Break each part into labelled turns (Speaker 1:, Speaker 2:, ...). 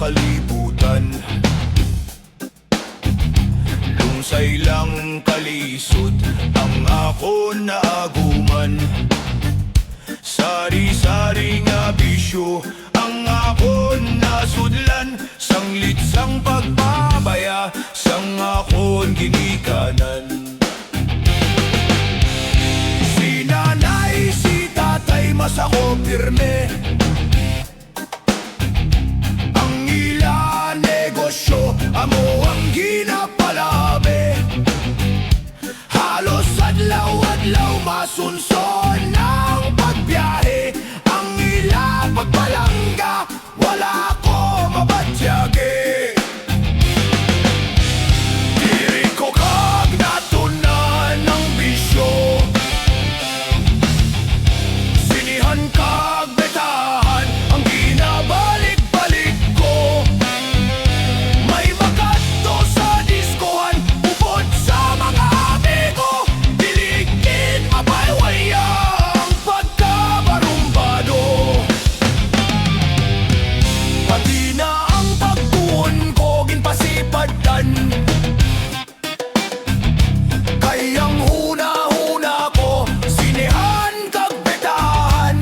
Speaker 1: makalibutan. Lungsay lang kalisod ang ako naaguman. Sari-sari nga bisyo ang ako nasudlan. Sanglit sang pagpabaya sang akon ginikanan. Si nanay, si tatay, mas ako pirme. Ang ila negosyo, amo ang ginapalabe. Halos adlaw-adlaw masunson ang pagbiyahe. Ang ila pagbalangga, wala ko mabatyage. Diri ko kag natunan ng bisyo. Sinihan kag betahan ang ginabalik-balik ko. May makadto sa diskohan, upod sa mga amigo. Diligid mapaywaya ang pagkabarumbado. Pati na ang pagtuon ko ginpasipadan. Kayang huna-huna ko, sinihan kag betahan.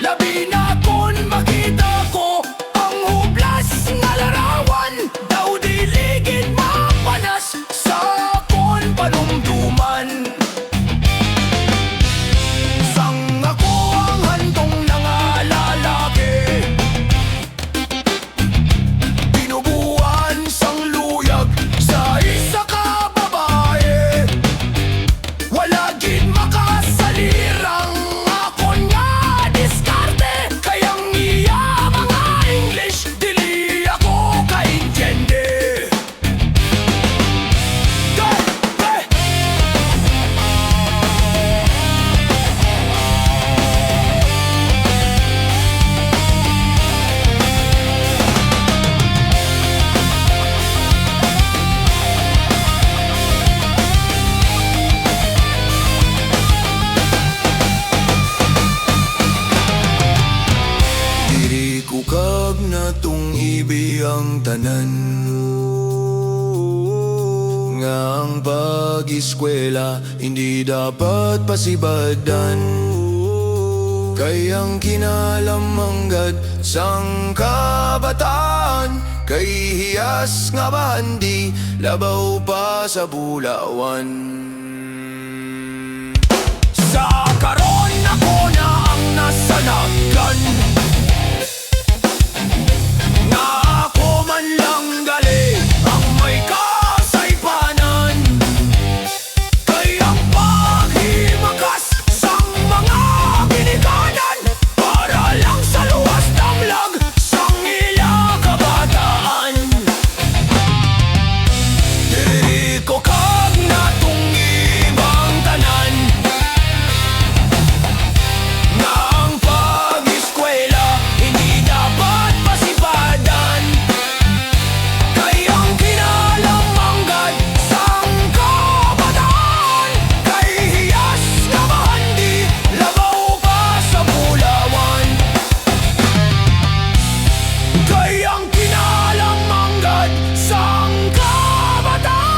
Speaker 1: Labi na kon makita ko ang hublas nga larawan. Daw diligid mapanas sa akon panumduman. Sang ako ang handong nangalalaki, binubuan sang luyag sa isa ka babae. Wala gid makasalirang akon nga diskarte. Kayang iya mga English, dili ako kaintindi. Diri ko kag natong ibiyang tanan. Nga ang pag-eskwela hindi dapat pasibadan. Kayang kinalamanggad sang kabataan. Kay hiyas nga bandi, labaw pa sa bulawan. Sa karon ako na ang nasanagan. Nga ako man lang gali ang may kasaypanan. Kayang paghimagas sang mga ginikanan, para lang sa luwas damlag sang ila kabataan. Diri ko kag natong ibang tanan. Nga ang pag-eskwela hindi dapat pasibadan. Kayang kinalamanggad sang kabataan. Kay hiyas nga bahandi, labaw pa sa bulawan. Kayang kinalamanggad sang kabataan.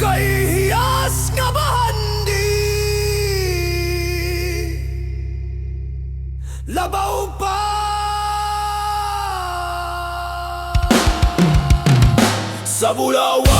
Speaker 1: Kay hiyas nga bahandi, labaw pa sa bulawan.